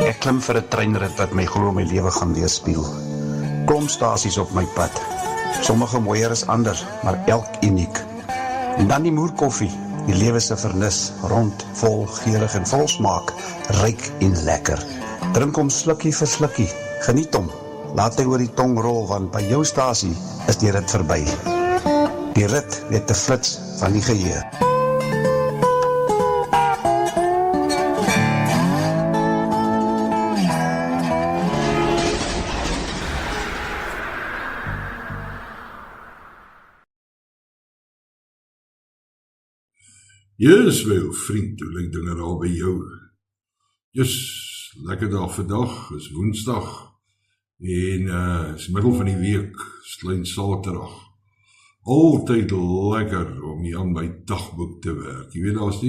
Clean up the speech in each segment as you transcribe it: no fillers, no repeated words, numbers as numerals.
Ek klim vir 'n treinrit wat my glo my lewe gaan weerspieël. Klomp stasies op my pad. Sommige mooier as ander, maar elk uniek. En dan die moerkoffie, die lewe se vernis, rond, vol, geurig en vol smaak, ryk en lekker. Drink hom slukkie vir slukkie, geniet hom. Laat hy oor die tong rol, want by jou stasie is die rit verby. Die rit weet te flits van die geheue. Yes, my ou vriend, hoe lyk dinge daar by jou? Yes, lekker dag vandag, is Woensdag, en is middel van die week, is klein Saterdag. Altyd lekker om hier aan my dagboek te werk. Jy weet, daar's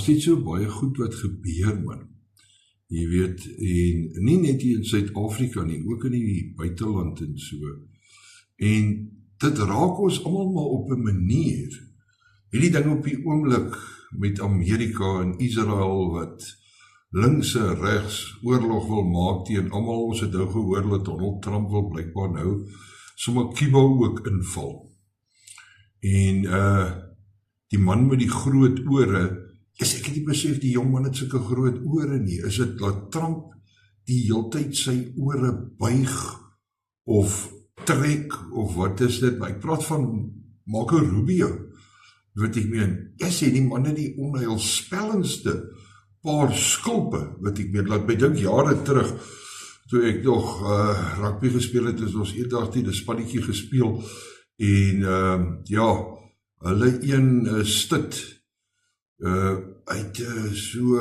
niet so baie goed wat gebeur, man. Jy weet, en nie net hier in Suid-Afrika nie, ook in die buiteland en so. En dit raak ons almal maar op 'n manier. Hierdie ding op die oomblik met Amerika en Israel wat links en regs oorlog wil maak teen almal, ons het nou gehoor dat Donald Trump wil blykbaar nou sommer Cuba ook inval. En die man met die groot ore, ek het nie besef die jong man het sulke groot ore nie, is dit dat Trump die heeltyd sy ore buig of trek of wat is dit, maar ek praat van Marco Rubio. Wat ek meen, sê die man het die onheilspellendste paar skulpe, wat ek meen, laat my dink jare terug, toe ek nog rugby gespeel het, is ons eendag die spannetjie gespeel, en hulle een stit, uit so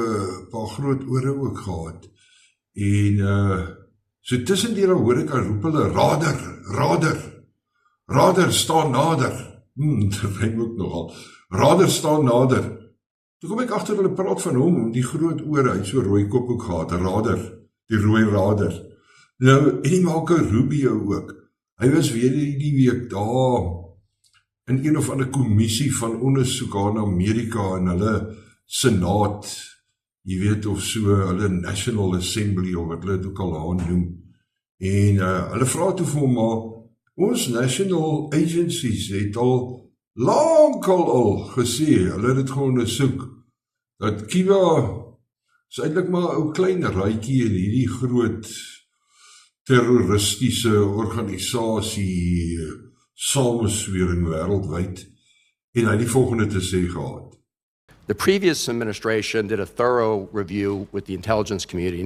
paar groot ore ook gehad, en so tussen die hoor ek al roep hulle, rader, staan nader, dit rym ook nogal. Rader staan nader. Toe kom ek agter hulle praat van hom, die groot ore, hy het so rooi kop ook gehad, rader, die rooi rader. Nou, en die Marco Rubio ook. Hy was weer die week daar in een of ander kommissie van ondersoek aan Amerika en hulle senaat, jy weet of so, hulle National Assembly of wat hulle het ook al aan noem. En hulle vraag toe vir hom maar, ons national agencies het al al gesê, hulle het het gewoon ondersoek, dat Cuba is eintlik maar 'n klein raaitjie in hierdie groot terroristiese organisasie, samenswering wêreldwyd, en hy die volgende te sê gehad. The previous administration did a thorough review with the intelligence community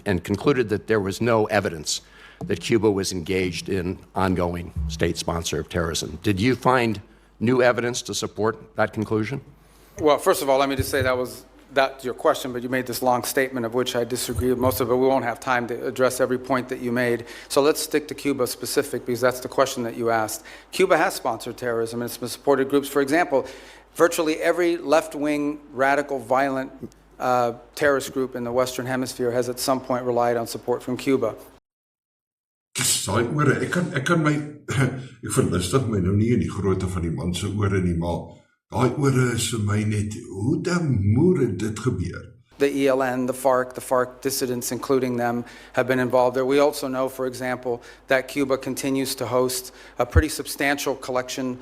and concluded that there was no evidence that Cuba was engaged in ongoing state sponsor of terrorism. Did you find new evidence to support that conclusion? Well, first of all, let me just say that's your question, but you made this long statement of which I disagree with most of it. We won't have time to address every point that you made. So let's stick to Cuba specific, because that's the question that you asked. Cuba has sponsored terrorism, and it's been supported groups. For example, virtually every left-wing, radical, violent terrorist group in the Western Hemisphere has at some point relied on support from Cuba. Daai ore, ek verlustig my nou nie in die grootte van die man se ore nie, maar daai ore is vir my net, hoe dan moet dit gebeur? The ELN, the FARC dissidents, including them, have been involved there. We also know, for example, that Cuba continues to host a pretty substantial collection,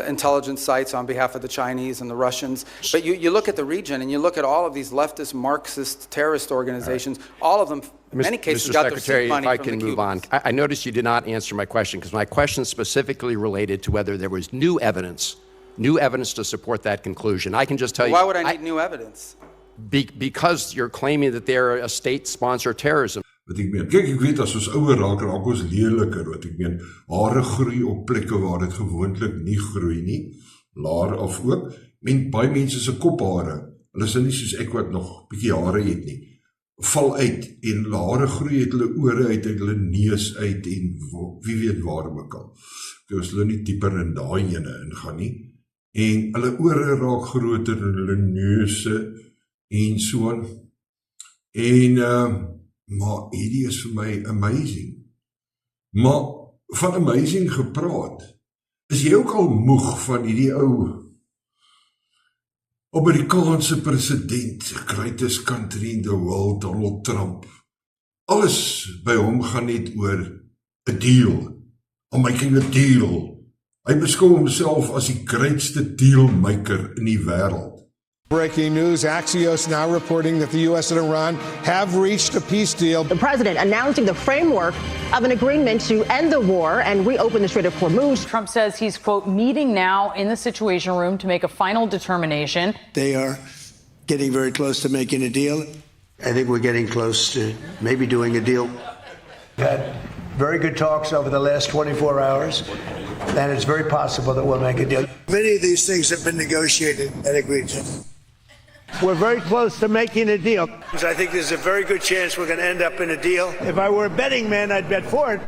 intelligence sites on behalf of the Chinese and the Russians. But you look at the region and you look at all of these leftist, Marxist, terrorist organizations, all of them, in many cases, got their seed money from the Cubans. If I can move on. I noticed you did not answer my question, because my question specifically related to whether there was new evidence to support that conclusion. I can just tell you... Why would I need new evidence? Because you're claiming that they're a state-sponsored terrorism. Wat ek meen, kyk, ek weet as ons ouer raak ons leliker, wat ek meen, hare groei op plekke waar dit gewoonlik nie groei nie, laar of ook, baie mense se kophare, hulle is nie soos ek wat nog bietjie hare het nie, val uit, en hulle hare groei uit hulle ore uit, hulle neus uit, en wie weet waarom ook al. Ons hulle nie dieper in daai ene ingaan nie, en hulle ore raak groter, en hulle neuse, en so aan, en maar hierdie is vir my amazing, maar van amazing gepraat, is jy ook al moeg van hierdie ou Amerikaanse president, greatest country in the world, Donald Trump. Alles by hom gaan net oor 'n deal. I'm making a deal. Hy beskou homself as die grootste dealmaker in die wêreld. Breaking news, Axios now reporting that the U.S. and Iran have reached a peace deal. The president announcing the framework of an agreement to end the war and reopen the Strait of Hormuz. Trump says he's, quote, meeting now in the Situation Room to make a final determination. They are getting very close to making a deal. I think we're getting close to maybe doing a deal. We've had very good talks over the last 24 hours, and it's very possible that we'll make a deal. Many of these things have been negotiated and agreed to. We're very close to making a deal. I think there's a very good chance we're going to end up in a deal. If I were a betting man, I'd bet for it.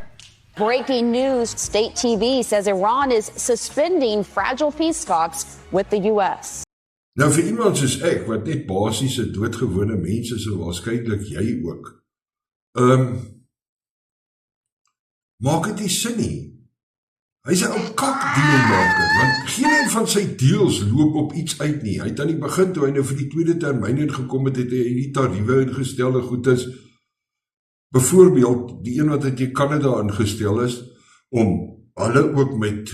Breaking news, state TV says Iran is suspending fragile peace talks with the U.S. Nou vir iemand soos ek, wat net basiese doodgewone mense is, en waarskynlik jy ook, maak het nie sin nie. Hy is 'n ou kak dealmaker, want geen een van sy deals loop op iets uit nie. Hy het aan die begin, toe hy nou vir die tweede termyn ingekom het, het hy die tariewe ingestel en goed is. Byvoorbeeld, die een wat uit Canada ingestel is, om hulle ook met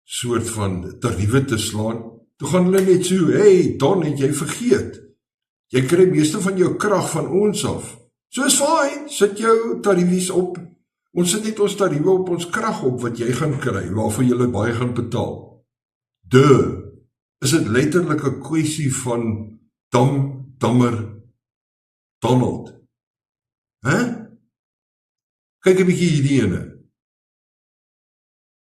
soort van tariewe te slaan. Toe gaan hulle net so, hey, Don, het jy vergeet? Jy kry meeste van jou krag van ons af. So is fine, sit jou tariewies op. Ons sit net ons tariewe op ons krag op wat jy gaan kry, waarvoor jy baie gaan betaal. Is dit letterlik 'n kwessie van dammer, Donald? Kyk 'n bietjie hierdie ene.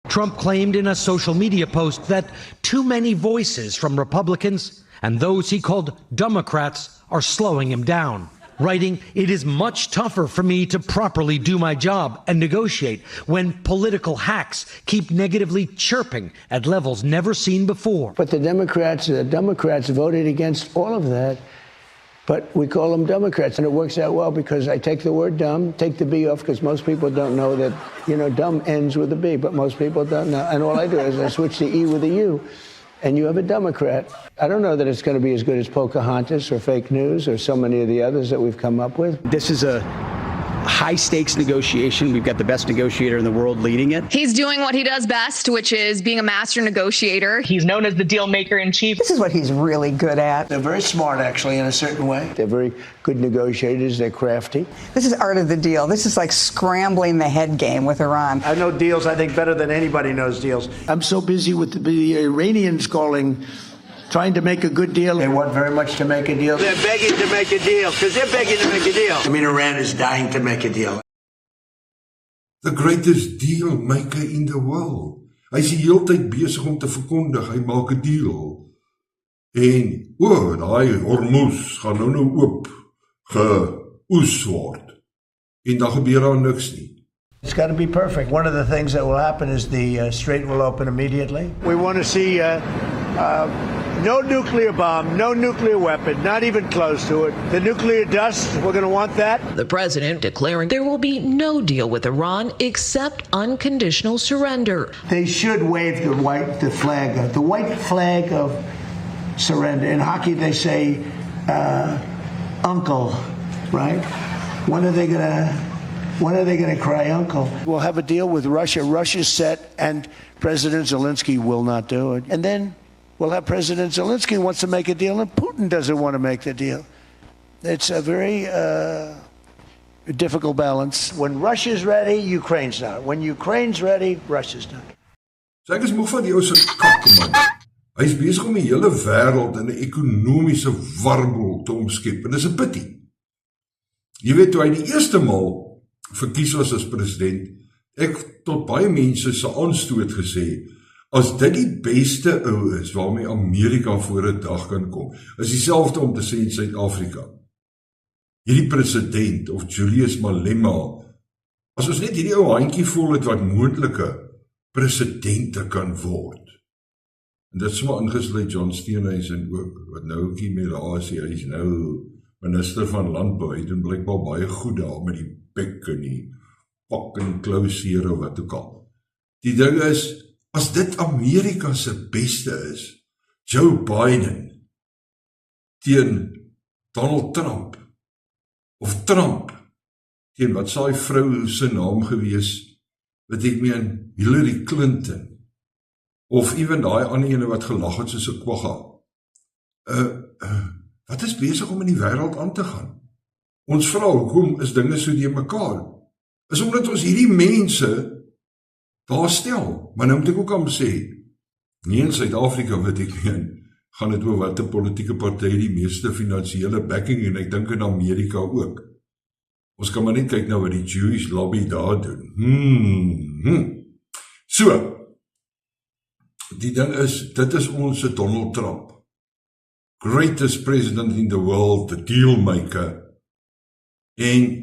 Trump claimed in a social media post that too many voices from Republicans and those he called Democrats are slowing him down, writing, "It is much tougher for me to properly do my job and negotiate when political hacks keep negatively chirping at levels never seen before." But the Democrats voted against all of that. But we call them Democrats, and it works out well because I take the word dumb, take the B off, because most people don't know that, dumb ends with a B, but most people don't know. And all I do is I switch the E with a U, and you have a Democrat. I don't know that it's going to be as good as Pocahontas or fake news or so many of the others that we've come up with. This is a high-stakes negotiation. We've got the best negotiator in the world leading it. He's doing what he does best, which is being a master negotiator. He's known as the deal maker in chief. This is what he's really good at. They're very smart, actually, in a certain way. They're very good negotiators. They're crafty. This is art of the deal. This is like scrambling the head game with Iran. I know deals, I think, better than anybody knows deals. I'm so busy with the Iranians trying to make a good deal. They want very much to make a deal. They're begging to make a deal, because they're begging to make a deal. I mean, Iran is dying to make a deal. The greatest deal maker in the world. Hy is die hele tyd besig om te verkondig, hy maak 'n deal. En, daai Hormuz gaan nou oop geoes word. En dan gebeur daar niks nie. It's got to be perfect. One of the things that will happen is the strait will open immediately. We want to see no nuclear bomb, no nuclear weapon, not even close to it. The nuclear dust, we're going to want that. The president declaring there will be no deal with Iran except unconditional surrender. They should wave the white flag of surrender. In hockey, they say uncle, right? When are they going to cry uncle? We'll have a deal with Russia. Russia's set, and President Zelensky will not do it. And then we'll have President Zelensky wants to make a deal, and Putin doesn't want to make the deal. It's a very difficult balance. When Russia's ready, Ukraine's not. When Ukraine's ready, Russia's not. So ek is moeg van die ou se kakman. Hy is besig om die hele wêreld in 'n ekonomiese warboel te omskep, en dis 'n pity. Jy weet, toe hy die eerste maal verkies was as president, ek tot baie mense se aanstoot gesê, as dit die beste ou is waarmee Amerika voor 'n dag kan kom, is dieselfde om te sê in Suid-Afrika. Hierdie president of Julius Malema, as ons net hierdie ou handjie vol het wat moontlike presidente kan word. En dit is maar ingesluit John Steenhuisen ook, wat nou ook hiermee daar is, hy is nou minister van landbou, hy doen blijkbaar baie goed daar met die bek en die pak en klauseer of wat ook al. Die ding is, as dit Amerika se beste is, Joe Biden teen Donald Trump, of Trump, teen wat sy vrou se naam gewees, wat ek meen, Hillary Clinton, of even daai ander ene wat gelag het soos 'n kwagga. Wat is besig om in die wêreld aan te gaan? Ons vra, hoekom is dinge so die mekaar? Is omdat ons hierdie mense daar stel, maar nou moet ek ook aan sê, nie in Suid-Afrika wat ek meen, gaan het oor wat die politieke partij die meeste finansiële backing, en ek dink in Amerika ook. Ons kan maar net kyk nou wat die Jewish lobby daar doen. So, die ding is, dit is ons Donald Trump, greatest president in the world, the deal maker, en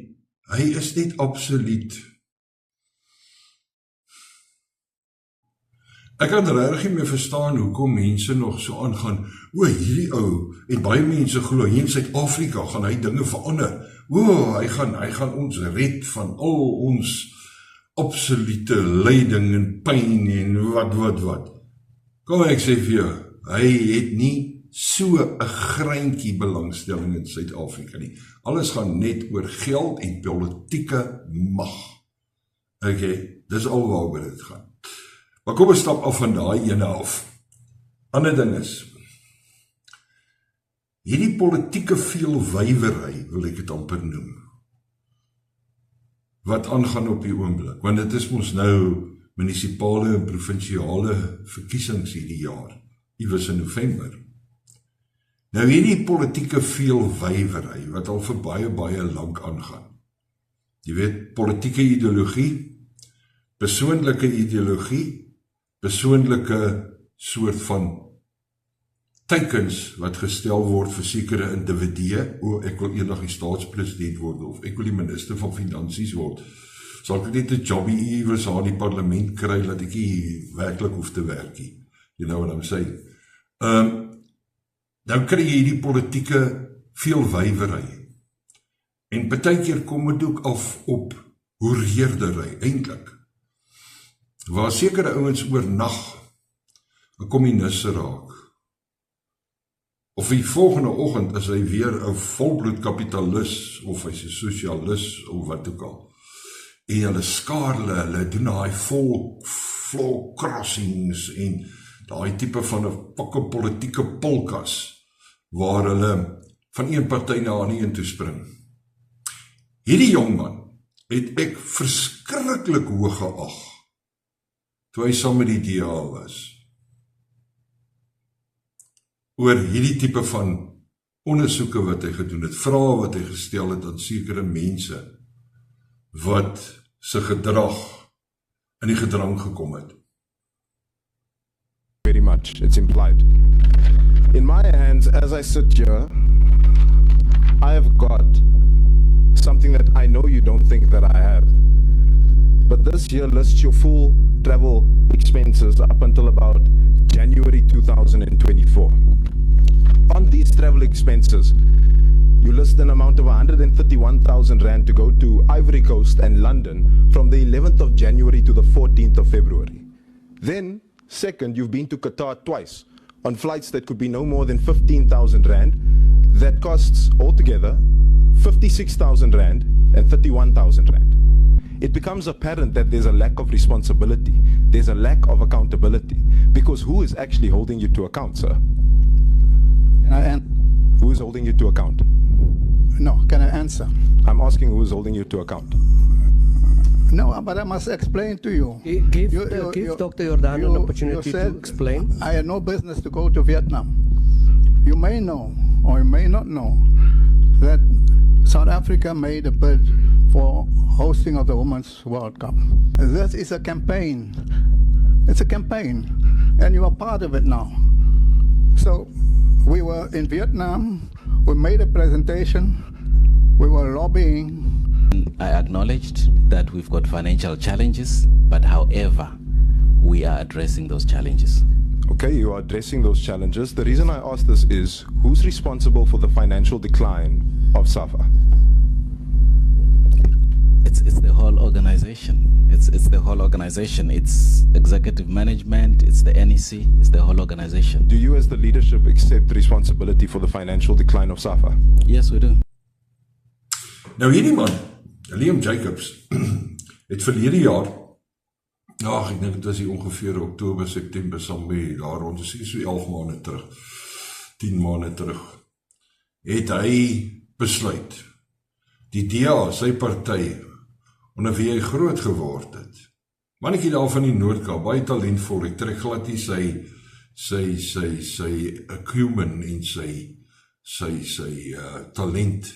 hy is net absoluut. Ek kan regtig nie meer verstaan hoekom mense nog so aangaan, hierdie ou, en baie mense glo, hier in Suid-Afrika gaan hy dinge verander, hy gaan ons red van al ons absolute lyding en pyn en wat. Kom ek sê vir jou, hy het nie so 'n greintjie belangstelling in Suid-Afrika nie. Alles gaan net oor geld en politieke mag. Okay, dis al waaroor dit gaan. Maar kom ons stap af van daai ene af. Ander ding is, hierdie politieke veelwywery, wil ek dit amper noem, wat aangaan op die oomblik, want dit is ons nou munisipale en provinsiale verkiesings hierdie jaar, iewers in November. Nou hierdie politieke veelwywery, wat al vir baie lank aangaan. Jy weet, politieke ideologie, persoonlike ideologie, persoonlike soort van teikens wat gestel word vir sekere individue, ek wil eendag die staatspresident word, of ek wil die minister van finansies word, sal ek net 'n jobby iewers aan die parlement kry, dat ek nie werklik hoef te werk nie. You know what I'm saying? Nou kry jy die politieke veelwywery. En partykeer kom dit ook af op hoereerdery, eintlik. Waar sekere ouens oornag 'n kommuniste raak. Of die volgende oggend is hy weer 'n volbloed kapitalis, of hy's 'n sosialis, of wat ook al. En hulle skaar hulle doen daai floor crossings, en daai tipe van 'n pakke politieke polkas, waar hulle van een party na 'n ander toe spring. Hierdie jongman het ek verskriklik hoog geag, toe hy saam met die DA was, oor hierdie tipe van ondersoeke wat hy gedoen het, vrae wat hy gestel het aan sekere mense, wat sy gedrag in die gedrang gekom het. Very much, it's implied. In my hands, as I sit here, I have got something that I know you don't think that I have. But this here lists your full travel expenses up until about January 2024. On these travel expenses, you list an amount of 131,000 rand to go to Ivory Coast and London from the 11th of January to the 14th of February. Then, second, you've been to Qatar twice on flights that could be no more than 15,000 rand. That costs altogether 56,000 rand and 31,000 rand. It becomes apparent that there's a lack of responsibility. There's a lack of accountability. Because who is actually holding you to account, sir? Who is holding you to account? No, can I answer? I'm asking who is holding you to account. No, but I must explain to you. Give Dr. Jordan an opportunity to explain. I had no business to go to Vietnam. You may know, or you may not know, that South Africa made a bid for hosting of the Women's World Cup. This is a campaign. It's a campaign, and you are part of it now. So, we were in Vietnam, we made a presentation, we were lobbying. I acknowledged that we've got financial challenges, but however, we are addressing those challenges. Okay, you are addressing those challenges. The reason I ask this is, who's responsible for the financial decline of SAFA? the whole organization. It's the whole organization. It's executive management, it's the NEC, it's the whole organization. Do you as the leadership accept responsibility for the financial decline of SAFA? Yes, we do. Nou hierdie man, Liam Jacobs, het verlede jaar, ek dink het was hier ongeveer Oktober, September, somewhere, daar rond, so 11 maande terug, 10 maande terug, het hy besluit, die DA, sy party, onder wie hy groot geword het, mannetjie daar van die Noord-Kaap, baie talentvol, ek trek glad nie sy acumen en sy talent,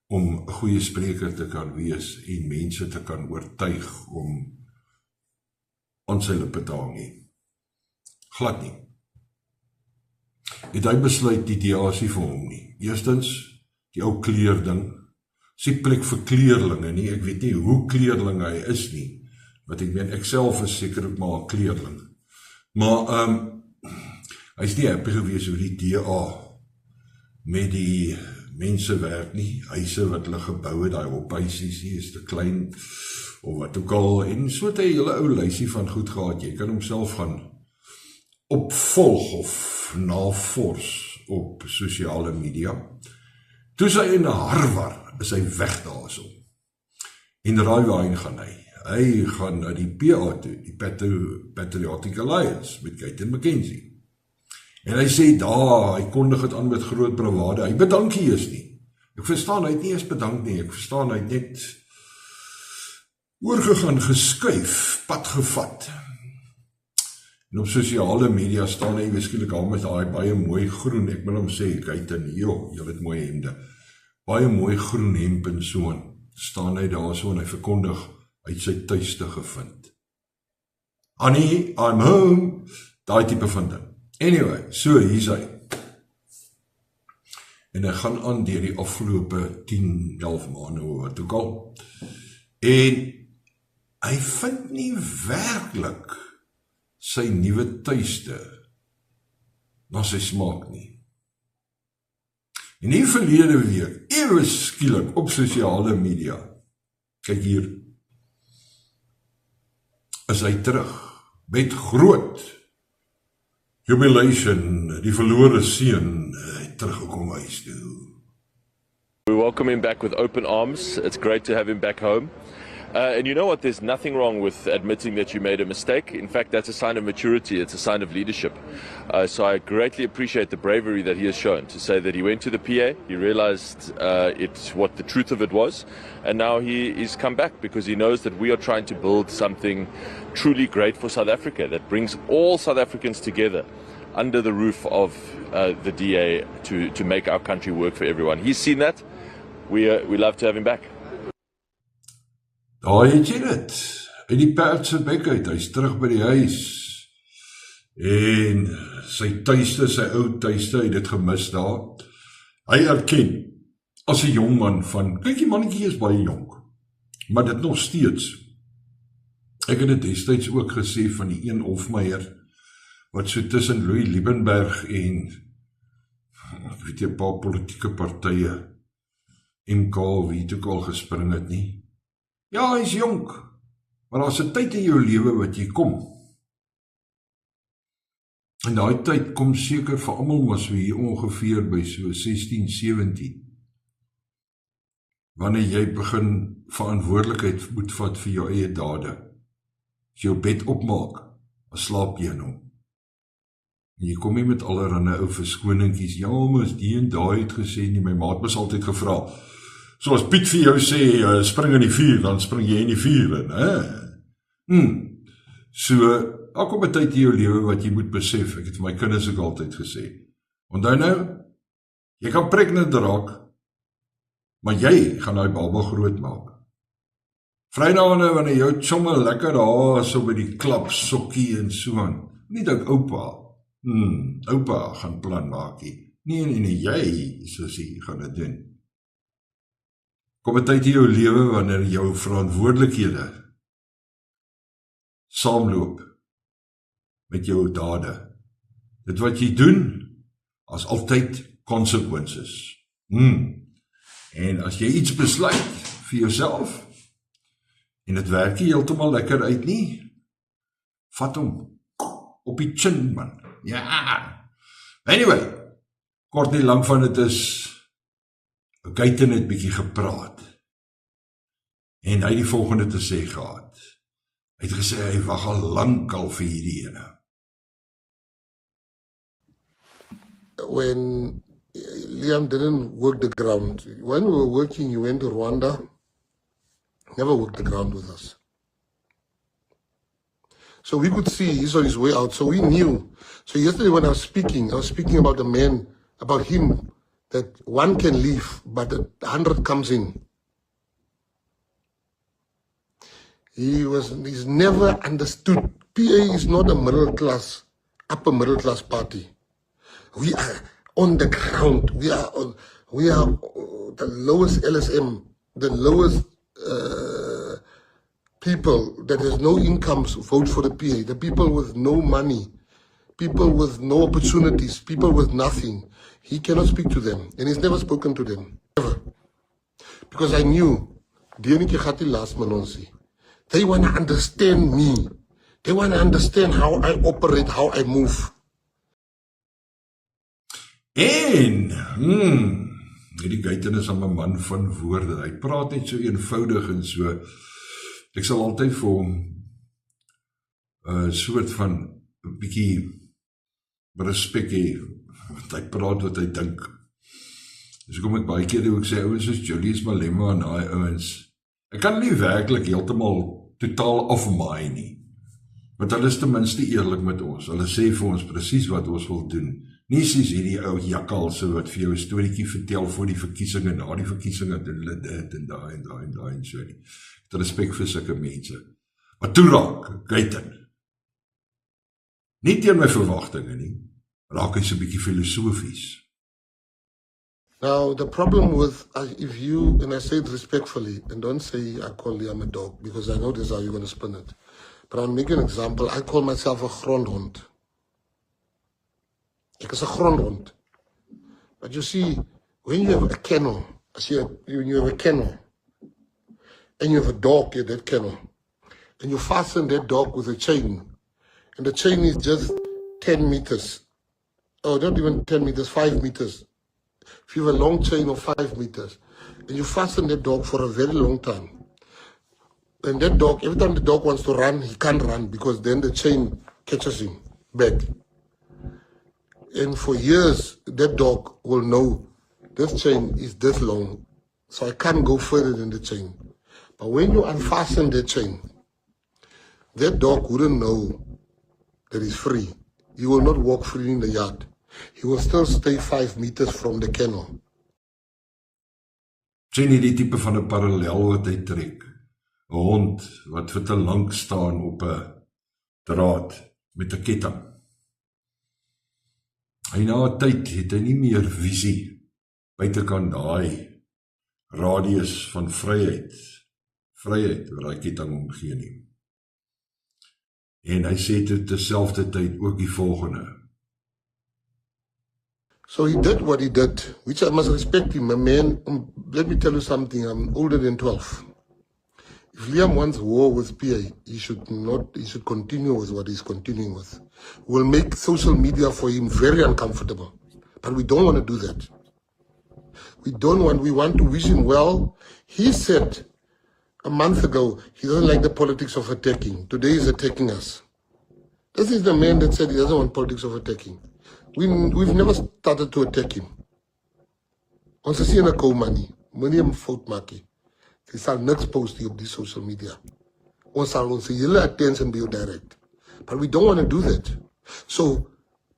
om 'n goeie spreker te kan wees en mense te kan oortuig om aan sy lippe te hang nie. Glad nie. Het hy besluit die DA is nie vir hom nie. Eerstens, die ou kleerding, is nie plek vir kleerlinge nie, ek weet nie hoe kleerling hy is nie, want ek meen, ek self is seker ook maar 'n kleerling. Maar, hy is nie happy gewees oor die DA, met die mense werk nie, huise wat hulle gebou het, die hophuisies hier is te klein, of wat ook al, en so het hy hele ou lysie van goed gehad, jy kan homself gaan opvolg of navors op sosiale media. Toe is hy in Harvard, is hy weg daar so. En raai waarheen gaan hy? Hy gaan na die PA toe, die Patriotic Alliance, met Gayton McKenzie. En hy sê daar, hy kondig het aan met groot bravade, hy bedank nie eens nie. Ek verstaan, hy het nie eens bedank nie, ek verstaan, hy het net oorgegaan, geskuif, pad gevat. En op sosiale media staan hy waarskynlik al met daai baie mooi groen, ek wil hom sê, Gayton, jy het mooi hemde, baie mooi groen hemp en so, staan hy daar so en hy verkondig, hy het sy tuiste gevind. Annie, I'm home, daai type van ding. Anyway, so hier is hy. En hy gaan aan deur die afgelope 10, 11 maande of wat ook al. En hy vind nie werklik sy nuwe tuiste na sy smaak nie. En die verlede week, ewe skielik op sosiale media, kyk hier, is hy terug met groot jubilation, die verlore seun, teruggekom huis toe. We welcome him back with open arms. It's great to have him back home. And you know what, there's nothing wrong with admitting that you made a mistake. In fact, that's a sign of maturity, it's a sign of leadership. So I greatly appreciate the bravery that he has shown to say that he went to the PA, he realized what the truth of it was, and now he's come back because he knows that we are trying to build something truly great for South Africa that brings all South Africans together under the roof of the DA to make our country work for everyone. He's seen that. We love to have him back. Daar het jy dit, uit die perd se bek uit, hy is terug by die huis, en sy tuiste, sy ou tuiste, hy het dit gemis daar, hy erken, as 'n jong man van, kyk die mannetjie is baie jong, maar dit nog steeds, ek het dit destyds ook gesê van die een Hofmeyer, wat so tussen Louis Liebenberg en, ek weet jy, 'n paar politieke partye, MK, wie het ook al gespring het nie, ja, hy is jonk, maar daar is 'n tyd in jou lewe wat jy kom. En daai tyd kom seker vir almal maar so hier ongeveer by so 16, 17. Wanneer jy begin verantwoordelikheid moet vat vir jou eie dade. As jy jou bed opmaak, dan slaap jy in hom. En jy kom nie met allerhande ou verskoningkies, ja, maar as die en daai het gesê nie, my maat was altyd gevra, so as Piet vir jou sê, spring in die vuur, dan spring jy in die vuur in, hè? So, daar kom 'n tyd in jou lewe wat jy moet besef, ek het vir my kinders ook altyd gesê, onthou nou, jy kan pregnant raak, maar jy gaan daai baba groot maak. Vrydae wanneer jou somme lekker daar so by die klap sokkie en so aan, nie dink oupa gaan plan maak nie, nee, jy, sussie, gaan dit doen. Kom 'n tyd in jou lewe wanneer jou verantwoordelikhede saamloop met jou dade. Dit wat jy doen, as altyd consequences. En as jy iets besluit vir jouself, En het werk nie heeltemal lekker uit nie. Vat hom op die chin, man. Ja. Anyway, kort nie lang van het is, Guyton het bietjie gepraat. En hy die volgende te sê gehad. Hy het gesê, hy wag al lang al vir hierdie ene. When Liam didn't work the ground, when we were working, he went to Rwanda, never worked the ground with us. So we could see he's on his way out, so we knew. So yesterday when I was speaking about the man, about him, that one can leave, but 100 comes in. He's never understood. PA is not a middle class, upper middle class party. We are on the ground. We are the lowest LSM, the lowest people that has no incomes vote for the PA. The people with no money, people with no opportunities, people with nothing. He cannot speak to them, and he's never spoken to them, ever. Because I knew, they want to understand me. They want to understand how I operate, how I move. En, die Guyton is 'n man van woorde. Hy praat net so eenvoudig en so. Ek sal altyd vir hom 'n soort van 'n bietjie respek hê, want hy praat wat hy dink. Dus kom ek baie keer hoe ek sê, ouens soos Julius Malema en daai ouens, ek kan nie werklik heeltemal totaal afmaai nie. Want hulle is ten minste eerlik met ons. Hulle sê vir ons presies wat ons wil doen. Nie soos hierdie ou jakkalse wat vir jou 'n storieetjie vertel voor die verkiesing en na die verkiesing en hulle dit en daai en so nie. Ek het respek vir sulke mense. Maar toe raak Guyton. Nie teen my verwagtinge nie. Raak hy so 'n bietjie filosofies. Now, the problem with, if you, and I say it respectfully, and don't say I call Liam a dog, because I know this is how you're going to spin it. But I'll make an example. I call myself a grondhond. Ek is a grondhond. But you see, when you have a kennel, when you have a kennel, and you have a dog in that kennel, and you fasten that dog with a chain, and the chain is just 10 meters, oh, not even 10 meters, 5 meters. If you have a long chain of 5 meters, and you fasten that dog for a very long time, and that dog, every time the dog wants to run, he can't run because then the chain catches him back. And for years, that dog will know this chain is this long, so I can't go further than the chain. But when you unfasten the chain, that dog wouldn't know that he's free. He will not walk free in the yard. He will still stay 5 meters from the kennel. Sien jy die tipe van 'n parallel wat hy trek? 'n Hond wat vir te lank staan op 'n draad met 'n ketting. En na 'n tyd het hy nie meer visie buitekant daai radius van vryheid wat daai ketting omgee nie. En hy sê toe terselfdertyd ook die volgende. So he did what he did, which I must respect him. A man, let me tell you something, I'm older than 12. If Liam wants war with PA, he should continue with what he's continuing with. We'll make social media for him very uncomfortable. But we don't want to do that. We want to wish him well. He said a month ago, he doesn't like the politics of attacking. Today he's attacking us. This is the man that said he doesn't want politics of attacking. We've never started to attack him. Ons is nie in 'n koma nie. Moenie hom fout maak nie. Hy sal niks post hier op die social media. Ons sal ons hele attention by jou direct. But we don't want to do that. So,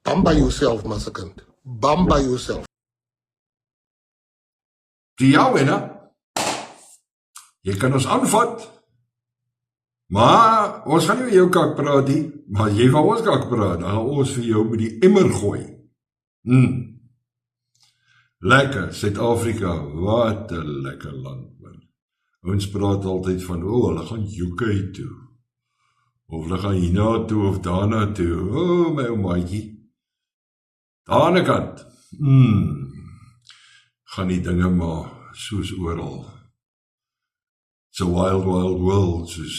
bamba yourself, Masakant. Bamba yourself. Ja, wenna. Jy kan ons aanvat. Maar ons gaan nie met jou kak praat nie, maar jy van ons kak praat, dan gaan ons vir jou met die emmer gooi. Lekker, Suid-Afrika, wat 'n lekker land, man. Ons praat altyd van, hulle gaan UK toe, of hulle gaan hierna toe, of daarna toe, my ou maatjie. Daar aan die kant, gaan die dinge maar soos oral. It's a wild, wild world, soos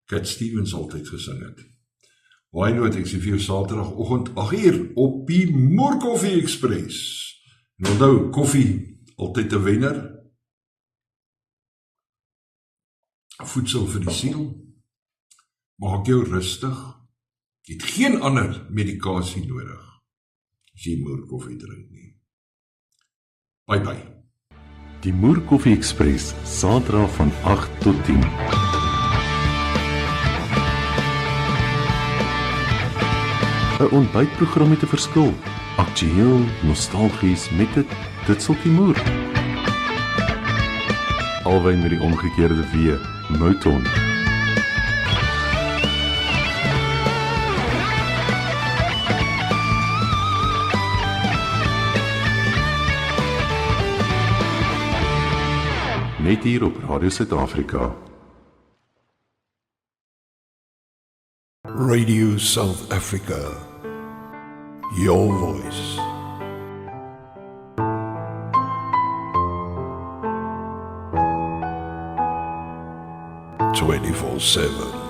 Cat Stevens altyd gesing het. Why not, ek sê vir jou Saterdagoggend 8uur op die Moer Koffie Express. En onthou, koffie, altyd 'n wenner. Voedsel vir die siel. Maak jou rustig. Jy het geen ander medikasie nodig as jy Moer Koffie drink nie. Bye bye. Die Moer Koffie Express, Saterdag van 8 tot 10. 'n ontbytprogram met 'n verskil. Aktueel, nostalgies met dit sulkie Moer. Alwyn met die omgekeerde W, Mouton. Net hier op Radio Suid-Afrika. Radio South Africa. Your voice. .24/7